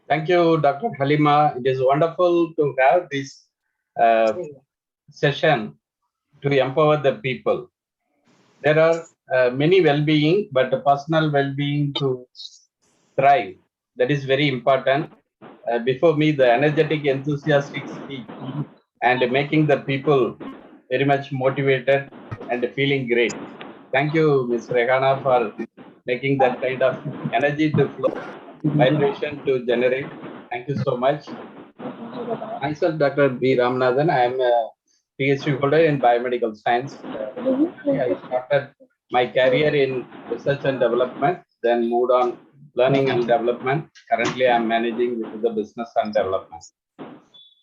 Thank you, Dr. Halima. It is wonderful to have this uh, session to empower the people. There are many well-being, but the personal well-being to thrive, that is very important. Before me, the energetic, enthusiastic speech and making the people very much motivated and feeling great. Thank you, Ms. Rehana, for making that kind of energy to flow, vibration to generate. Thank you so much. Myself, Dr. B. Ramanathan. I am a PhD holder in biomedical science. I started my career in research and development, then moved on learning and development. Currently, I am managing with the business and development.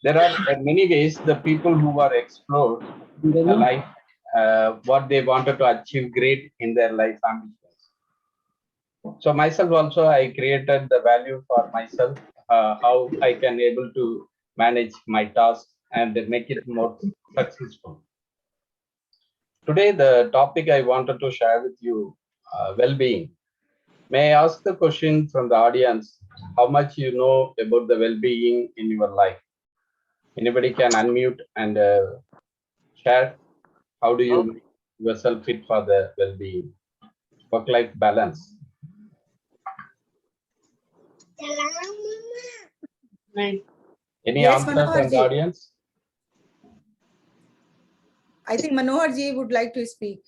There are many ways the people who are explored life, what they wanted to achieve great in their life ambitions. So myself also, I created the value for myself, how I can able to manage my task and make it more successful. Today, the topic I wanted to share with you, well-being. May I ask the question from the audience, how much you know about the well-being in your life? Anybody can unmute and share. How do you make yourself fit for the well-being? Work-life balance. Any Yes, answer Manohar from the ji. audience? I think Manohar ji would like to speak.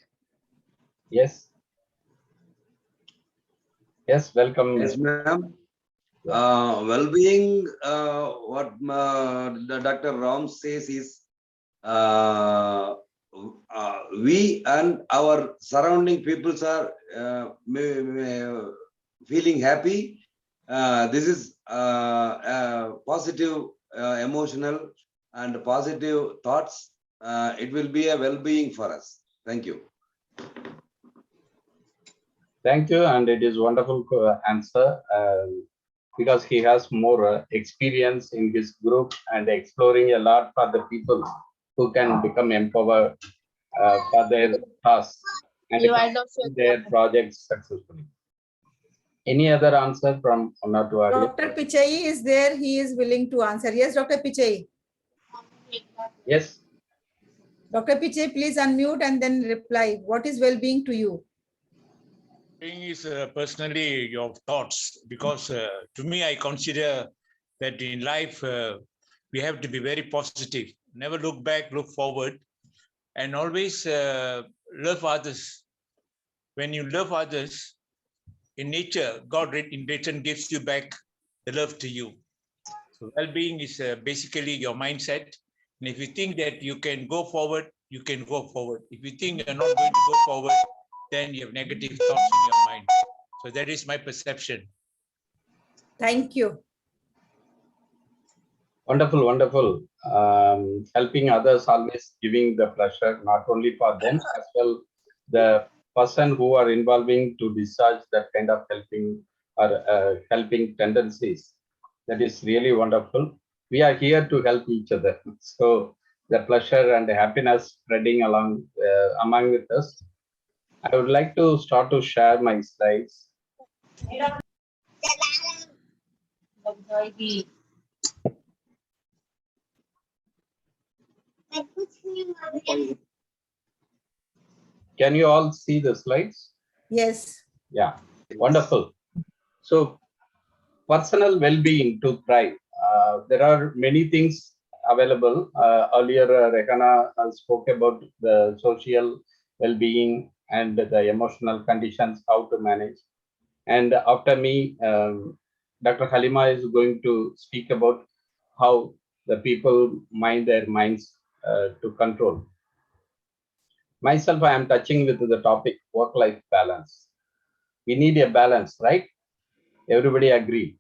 Yes. Yes, welcome. Yes, ma'am. Well-being, what Dr. Ram says is, we and our surrounding peoples are feeling happy. This is positive, emotional, and positive thoughts. It will be a well-being for us. Thank you. Thank you, and it is wonderful answer because he has more experience in his group and exploring a lot for the people who can become empowered for their tasks and their projects successfully. Any other answer from one or two audience? Dr. Pichai is there. He is willing to answer. Yes, Dr. Pichai. Yes. Dr. Pichai, please unmute and then reply. What is well-being to you? Thing is personally your thoughts, because to me I consider that in life we have to be very positive, never look back, look forward, and always love others. When you love others, in nature, God in return gives you back the love to you. So well-being is basically your mindset, and if you think that you can go forward, you can go forward. If you think you're not going to go forward, then you have negative thoughts in your mind. So that is my perception. Thank you. Wonderful, wonderful. Helping others always giving the pleasure, not only for them, as well the person who are involving to discharge that kind of helping or helping tendencies. That is really wonderful. We are here to help each other. So the pleasure and the happiness spreading along among with us. I would like to start to share my slides. Can you all see the slides? Yes. Yeah, wonderful. So personal well-being to thrive. There are many things available. Earlier, Rehana spoke about the social well-being and the emotional conditions, how to manage. And after me, Dr. Halima is going to speak about how the people mind their minds to control. Myself, I am touching with the topic work-life balance. We need a balance, right? Everybody agree.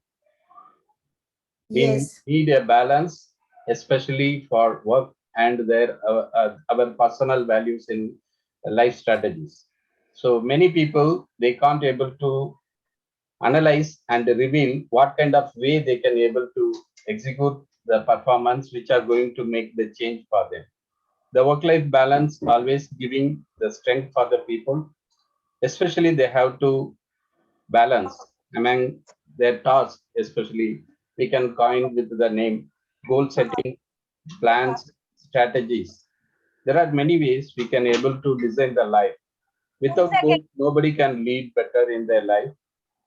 Yes. We need a balance, especially for work and their our personal values in life strategies. So many people they can't able to analyze and reveal what kind of way they can able to execute the performance which are going to make the change for them. The work-life balance always giving the strength for the people, especially they have to balance among their tasks, especially we can coin with the name goal setting, plans, strategies. There are many ways we can able to design the life. Without goals, nobody can lead better in their life.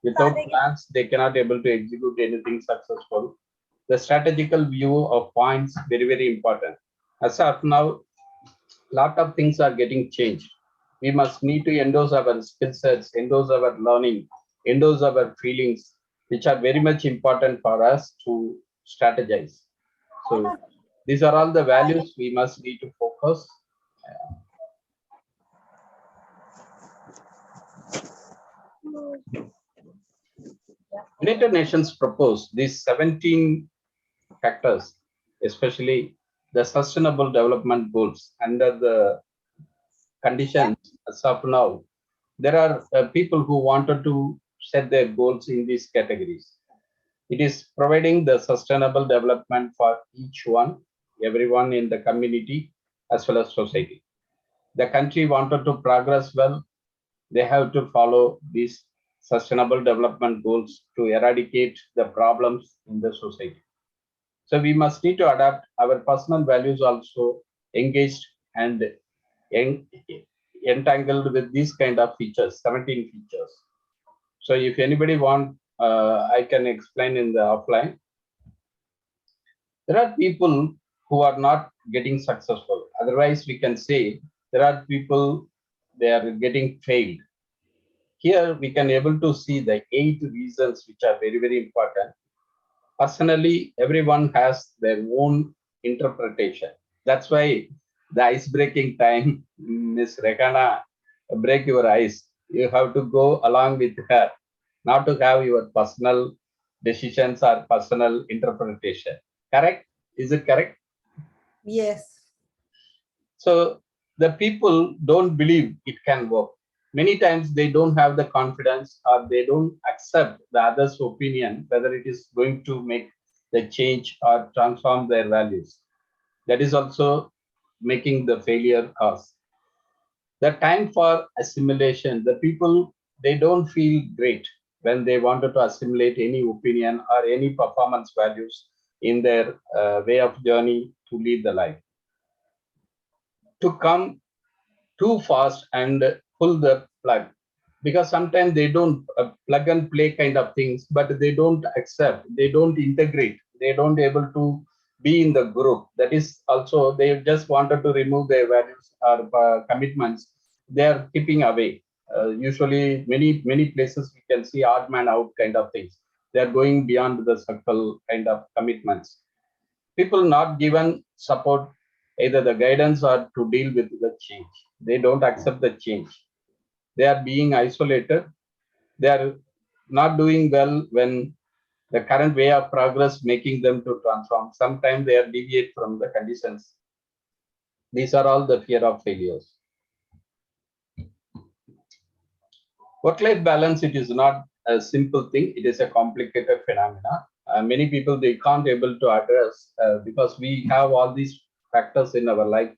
Without plans, they cannot able to execute anything successful. The strategical view of points very, very important. As of now, lot of things are getting changed. We must need to endorse our skill sets, endorse our learning, endorse our feelings, which are very much important for us to strategize. So these are all the values we must need to focus. United Nations proposed these 17 factors, especially the sustainable development goals under the conditions as of now. There are people who wanted to set their goals in these categories. It is providing the sustainable development for each one, everyone in the community as well as society. The country wanted to progress well, they have to follow these sustainable development goals to eradicate the problems in the society. So we must need to adapt our personal values also engaged and en- entangled with these kind of features, 17 features. So if anybody want, I can explain in the offline. There are people who are not getting successful. Otherwise, we can say there are people they are getting failed. Here we can able to see the 8 reasons which are very, very important. Personally, everyone has their own interpretation. That's why the ice breaking time, Miss Rekana, break your ice. You have to go along with her, not to have your personal decisions or personal interpretation. Correct? Is it correct? Yes. So the people don't believe it can work. Many times they don't have the confidence or they don't accept the other's opinion, whether it is going to make the change or transform their values. That is also making the failure cause. The time for assimilation, the people, they don't feel great when they wanted to assimilate any opinion or any performance values in their way of journey to lead the life. To come too fast and pull the plug because sometimes they don't plug and play kind of things, but they don't accept, they don't integrate, they don't able to be in the group. That is also they just wanted to remove their values or commitments. They are keeping away. Usually, many places we can see odd man out kind of things. They are going beyond the circle kind of commitments. People not given support, either the guidance or to deal with the change. They don't accept the change. They are being isolated. They are not doing well when the current way of progress making them to transform. Sometimes they are deviate from the conditions. These are all the fear of failures. Work-life balance, it is not a simple thing. It is a complicated phenomena. Many people, they can't able to address because we have all these factors in our life: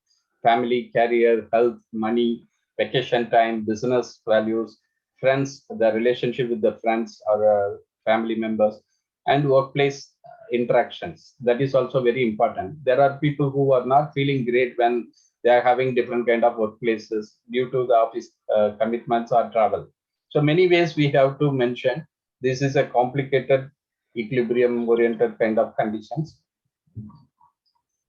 family, career, health, money, vacation time, business values, friends, the relationship with the friends or family members, and workplace interactions. That is also very important. There are people who are not feeling great when they are having different kind of workplaces due to the office commitments or travel. So many ways we have to mention. This is a complicated equilibrium oriented kind of conditions.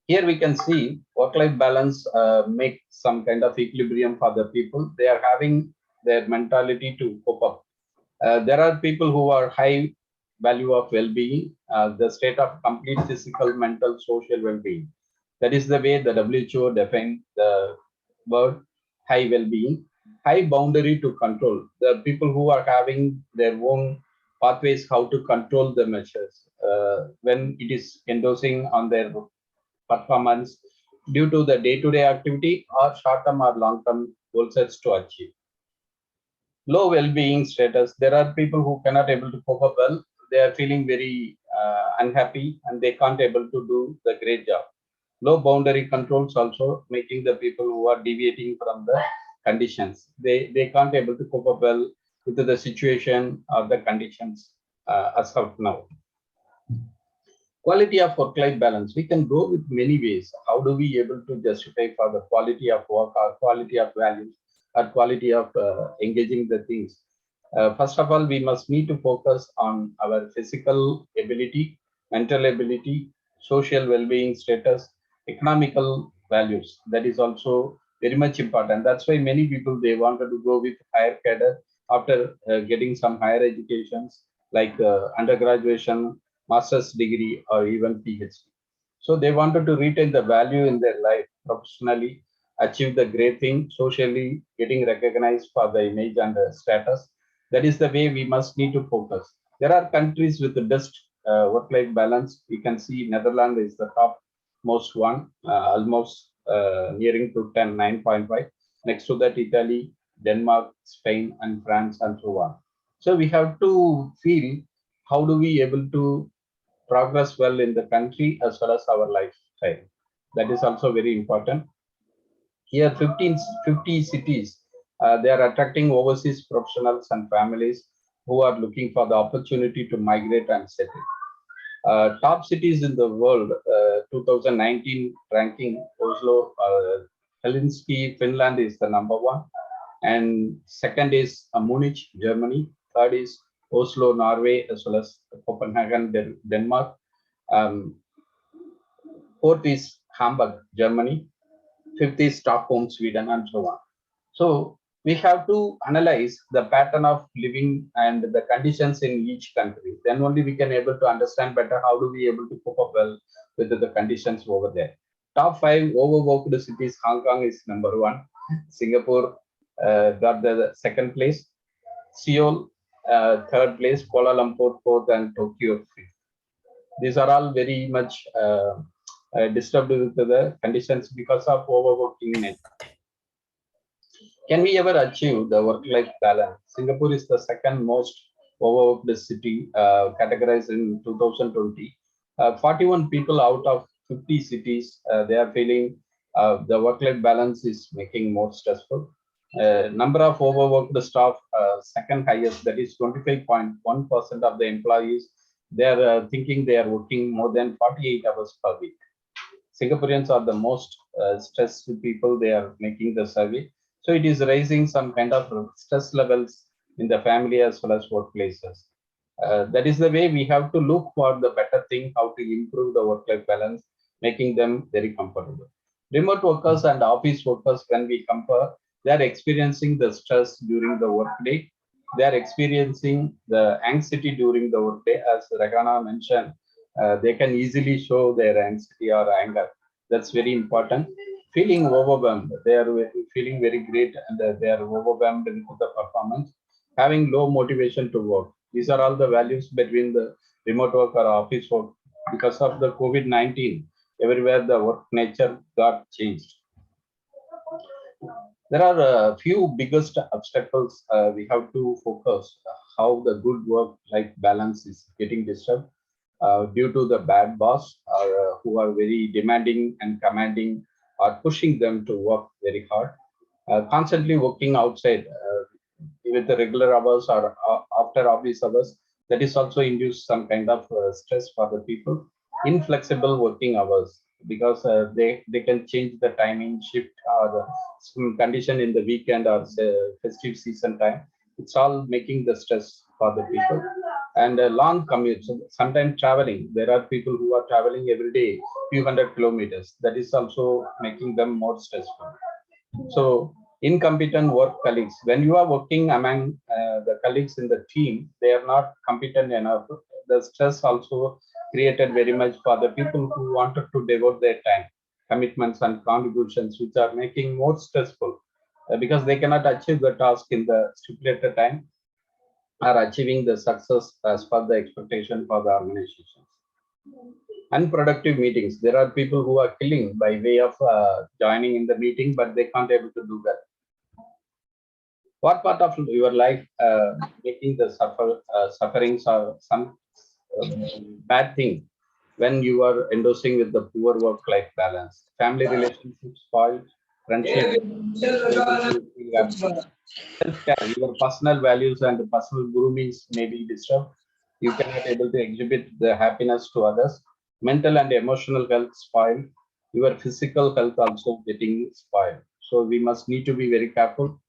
Here we can see work-life balance make some kind of equilibrium for the people. They are having their mentality to cope up. There are people who are high value of well-being, the state of complete physical, mental, social well-being. That is the way the WHO defined the word high well-being. High boundary to control. The people who are having their own pathways how to control the measures when it is endorsing on their performance due to the day-to-day activity or short-term or long-term goal sets to achieve. Low well-being status. There are people who cannot able to cope up well. They are feeling very unhappy and they can't able to do the great job. Low boundary controls also making the people who are deviating from the conditions. They can't able to cope up well with the situation or the conditions as of now. Quality of work-life balance. We can go with many ways. How do we able to justify for the quality of work or quality of values or quality of engaging the things? First of all, we must need to focus on our physical ability, mental ability, social well-being status, economical values. That is also very much important. That's why many people they wanted to go with higher cadre after getting some higher educations like undergraduation, master's degree, or even PhD. So they wanted to retain the value in their life professionally, achieve the great thing socially, getting recognized for the image and the status. That is the way we must need to focus. There are countries with the best work-life balance. We can see Netherlands is the top most one, almost nearing to 10, 9.5. Next to that, Italy, Denmark, Spain, and France, and so on. So we have to feel how do we able to progress well in the country as well as our lifestyle. That is also very important. Here, 50 cities, they are attracting overseas professionals and families who are looking for the opportunity to migrate and settle. Top cities in the world, 2019 ranking, Oslo, Helsinki, Finland is the number one. And second is Munich, Germany. Third is Oslo, Norway, as well as Copenhagen, Denmark. Um, Fourth is Hamburg, Germany. Fifth is Stockholm, Sweden, and so on. So we have to analyze the pattern of living and the conditions in each country. Then only we can able to understand better how do we able to cope up well with the conditions over there. Top 5 overworked cities, Hong Kong is number 1. Singapore got the second place. Seoul, third place. Kuala Lumpur, fourth, and Tokyo, fifth. These are all very much disturbed with the conditions because of overworking nature. Can we ever achieve the work-life balance? Singapore is the second most overworked city, categorized in 2020. 41 people out of 50 cities, they are feeling the work-life balance is making more stressful. Number of overworked staff, second highest, that is 25.1% of the employees. They are thinking they are working more than 48 hours per week. Singaporeans are the most stressed people. They are making the survey. So it is raising some kind of stress levels in the family as well as workplaces. That is the way we have to look for the better thing, how to improve the work-life balance, making them very comfortable. Remote workers and office workers, when we compare, they are experiencing the stress during the workday. They are experiencing the anxiety during the workday. As Ragana mentioned, they can easily show their anxiety or anger. That's very important. Feeling overwhelmed, they are feeling very great and they are overwhelmed with the performance. Having low motivation to work. These are all the values between the remote work or office work. Because of the COVID-19, everywhere the work nature got changed. There are a few biggest obstacles we have to focus how the good work-life balance is getting disturbed due to the bad boss or who are very demanding and commanding or pushing them to work very hard. Constantly working outside with the regular hours or after office hours, that is also induce some kind of stress for the people. Inflexible working hours because they can change the timing shift or some condition in the weekend or festive season time. It's all making the stress for the people. And long commute. So sometimes traveling, there are people who are traveling every day, few hundred kilometers. That is also making them more stressful. So incompetent work colleagues, when you are working among the colleagues in the team, they are not competent enough. The stress also created very much for the people who wanted to devote their time, commitments and contributions, which are making more stressful because they cannot achieve the task in the stipulated time or achieving the success as per the expectation for the organizations. Unproductive meetings. There are people who are killing by way of joining in the meeting, but they can't able to do that. What part of your life making the sufferings or some bad thing when you are endorsing with the poor work-life balance? Family relationships spoiled, friendship, self-care, your personal values and personal groomings may be disturbed. You cannot able to exhibit the happiness to others. mental and emotional health spoiled, your physical health also getting spoiled. So we must need to be very careful.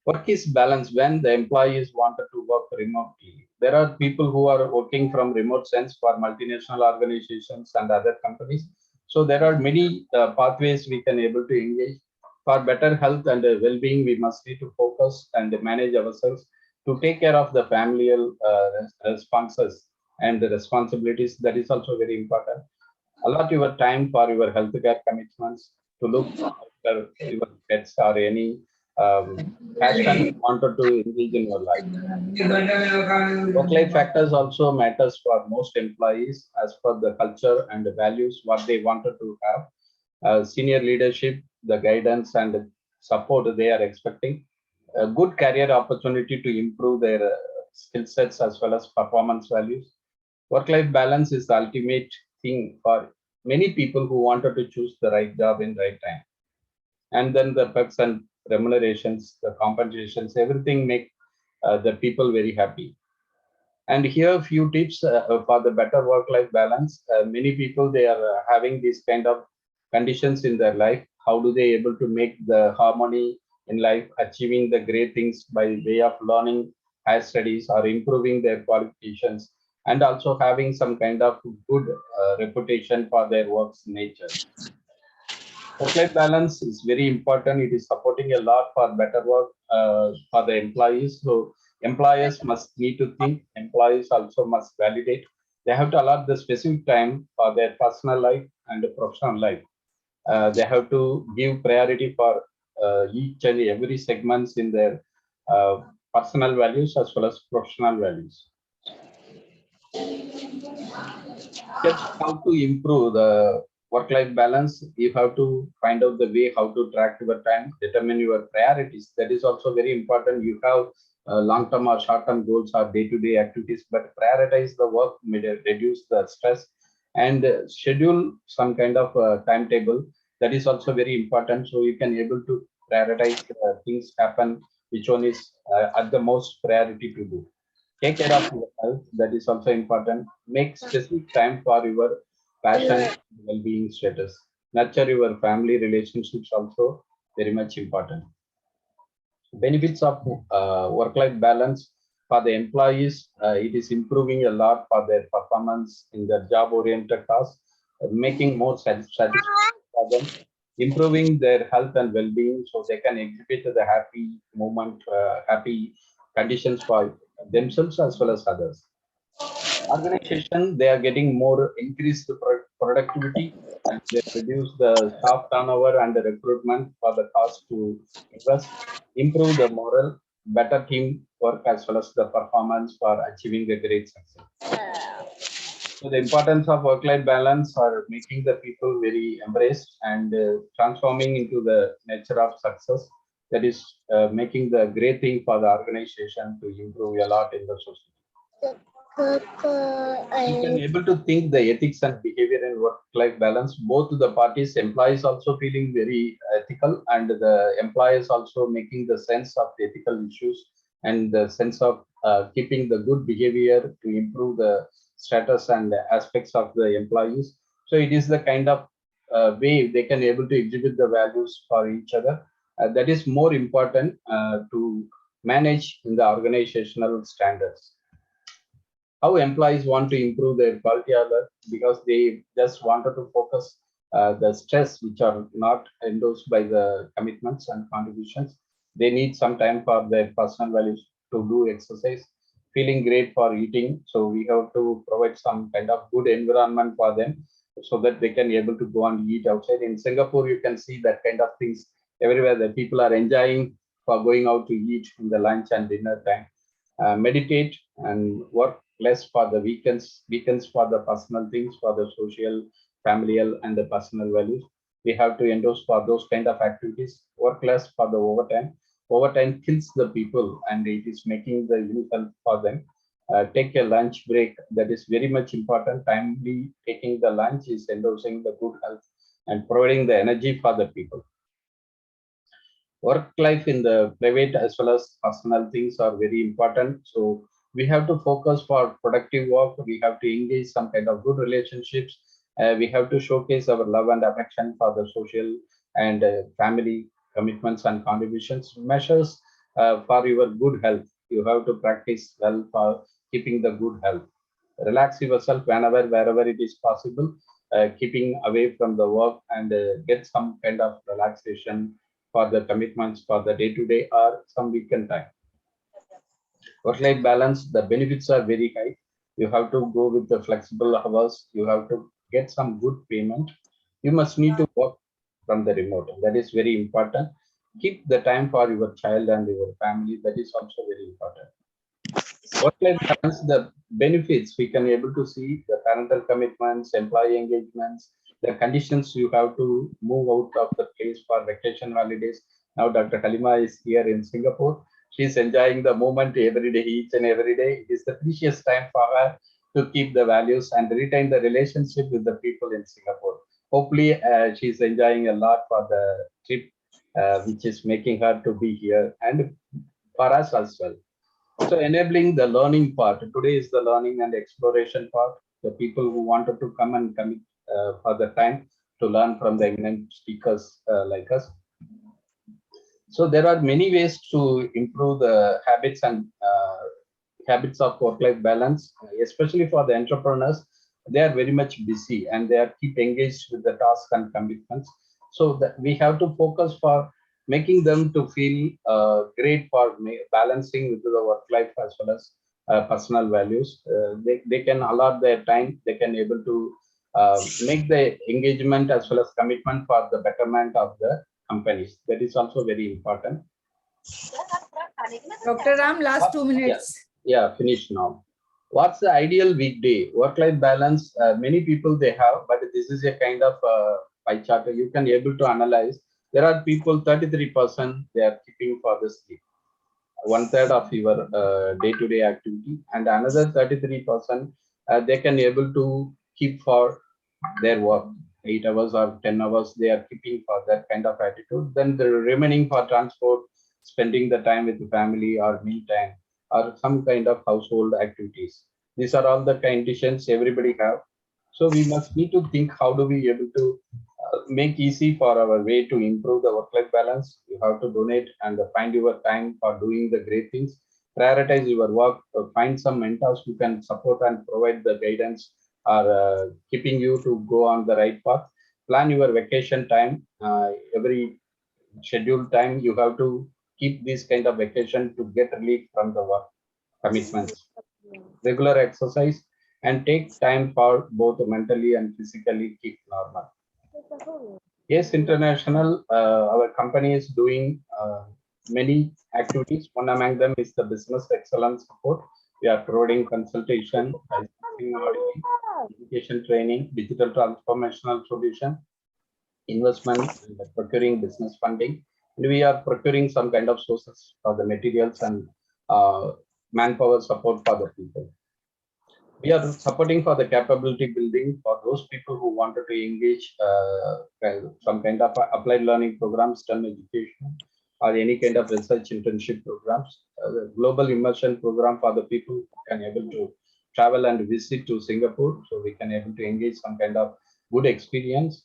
Work is balanced when the employees wanted to work remotely. There are people who are working from remote sense for multinational organizations and other companies. So there are many pathways we can able to engage. For better health and well-being, we must need to focus and manage ourselves to take care of the familial responses and the responsibilities. That is also very important. Allot your time for your healthcare commitments to look after your pets or any passion you wanted to engage in your life. Work-life factors also matters for most employees as per the culture and the values what they wanted to have. Senior leadership, the guidance and support they are expecting. A good career opportunity to improve their skill sets as well as performance values. Work-life balance is the ultimate thing for many people who wanted to choose the right job in right time. And then the perks and remunerations, the compensations, everything make the people very happy. And here a few tips for the better work-life balance. Many people they are having these kind of conditions in their life. How do they able to make the harmony in life, achieving the great things by way of learning higher studies or improving their qualifications, and also having some kind of good reputation for their work's nature. Work-life balance is very important. It is supporting a lot for better work for the employees. So employers must need to think. Employees also must validate. They have to allot the specific time for their personal life and the professional life. They have to give priority for each and every segments in their personal values as well as professional values. Steps how to improve the work-life balance. You have to find out the way how to track your time, determine your priorities. That is also very important. You have long-term or short-term goals or day-to-day activities, but prioritize the work, reduce the stress, and schedule some kind of timetable. That is also very important. So you can able to prioritize things happen, which one is at the most priority to do. Take care of your health. That is also important. Make specific time for your passion, well-being status. Nurture your family relationships also very much important. Benefits of work-life balance for the employees, it is improving a lot for their performance in their job-oriented tasks, making more satisfaction for them, improving their health and well-being so they can exhibit the happy moment, happy conditions for themselves as well as others. Organization, they are getting more increased productivity and they reduce the staff turnover and the recruitment for the cost to invest, improve the moral, better team work as well as the performance for achieving a great success. So the importance of work-life balance are making the people very embraced and transforming into the nature of success. That is making the great thing for the organization to improve a lot in the society. You can able to think the ethics and behavior and work-life balance. Both the parties, employees also feeling very ethical, and the employers also making the sense of the ethical issues and the sense of keeping the good behavior to improve the status and the aspects of the employees. So it is the kind of way they can able to exhibit the values for each other. That is more important to manage in the organizational standards. How employees want to improve their quality of life because they just wanted to focus the stress which are not endorsed by the commitments and contributions. They need some time for their personal values to do exercise, feeling great for eating. So we have to provide some kind of good environment for them so that they can be able to go and eat outside. In Singapore, you can see that kind of things everywhere. The people are enjoying for going out to eat in the lunch and dinner time. Meditate and work less for the weekends for the personal things, for the social, familial, and the personal values. We have to endorse for those kind of activities. Work less for the overtime. Overtime kills the people, and it is making the uniform for them. Take a lunch break. That is very much important. Timely taking the lunch is endorsing the good health and providing the energy for the people. Work life in the private as well as personal things are very important. So We have to focus for productive work. We have to engage some kind of good relationships. We have to showcase our love and affection for the social and family commitments and contributions. Measures for your good health. You have to practice well for keeping the good health. Relax yourself whenever, wherever it is possible, keeping away from the work and get some kind of relaxation for the commitments for the day to day or some weekend time. Work-life balance, the benefits are very high. You have to go with the flexible hours. You have to get some good payment. You must need to work from the remote. That is very important. Keep the time for your child and your family. That is also very important. Work-life balance, the benefits we can able to see the parental commitments, employee engagements, the conditions you have to move out of the place for vacation holidays. Now Dr. Halima is here in Singapore. She's enjoying the moment every day, each and every day. It is the precious time for her to keep the values and retain the relationship with the people in Singapore. Hopefully, she's enjoying a lot for the trip, which is making her to be here and for us as well. So enabling the learning part. Today is the learning and exploration part. The people who wanted to come and commit for the time to learn from the eminent speakers like us. So there are many ways to improve the habits of work-life balance, especially for the entrepreneurs. They are very much busy and they are keep engaged with the tasks and commitments. So that we have to focus for making them to feel great for balancing with the work life as well as personal values. They can allot their time. They can able to make the engagement as well as commitment for the betterment of the companies. That is also very important. Dr. Ram, last 2 minutes. Yeah, finished now. What's the ideal weekday? Work-life balance, many people they have, but this is a kind of pie chart you can able to analyze. There are people 33% they are keeping for the sleep, 1/3 of your day-to-day activity, and another 33% they can able to keep for their work, 8 hours or 10 hours they are keeping for that kind of attitude. Then the remaining for transport, spending the time with the family or meal time or some kind of household activities. These are all the conditions everybody have. So we must need to think how do we able to make easy for our way to improve the work-life balance. You have to donate and find your time for doing the great things. Prioritize your work. Find some mentors who can support and provide the guidance or keeping you to go on the right path. Plan your vacation time. Every scheduled time you have to keep this kind of vacation to get relief from the work commitments. Regular exercise and take time for both mentally and physically keep normal. Yes, International, our company is doing many activities. One among them is the business excellence support. We are providing consultation, licensing, auditing, education training, digital transformational solution, investment, and procuring business funding. And we are procuring some kind of sources for the materials and manpower support for the people. We are supporting for the capability building for those people who wanted to engage some kind of applied learning programs, STEM education, or any kind of research internship programs. The global immersion program for the people who can able to travel and visit to Singapore, so we can able to engage some kind of good experience.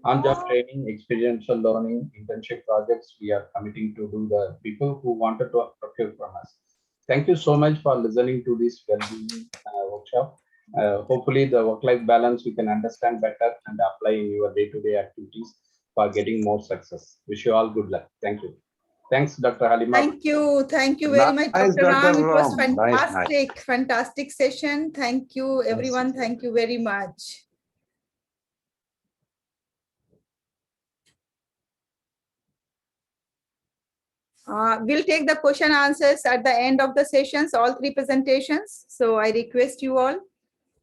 On-job training, experiential learning, internship projects, we are committing to do the people who wanted to procure from us. Thank you so much for listening to this well-being workshop. Hopefully the work-life balance you can understand better and apply in your day-to-day activities for getting more success. Wish you all good luck. Thank you. Thanks, Dr. Halima. Thank you very much, Nice, Dr. Ram. It was Ram. Nice. fantastic session. Thank you, everyone. Thank you very much. We'll take the question answers at the end of the sessions, all 3 presentations. So I request you all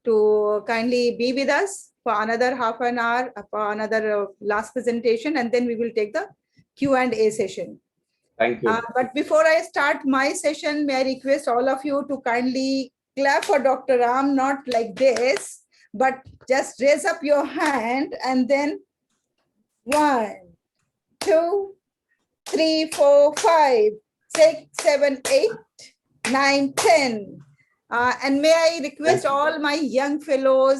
to kindly be with us for another half an hour, for another last presentation, and then we will take the Q&A session. Thank you. But before I start my session, may I request all of you to kindly clap for Dr. Ram, not like this, but just raise up your hand and then 1, 2, 3, 4, 5, 6, 7, 8, 9, 10. And may I request all my young fellows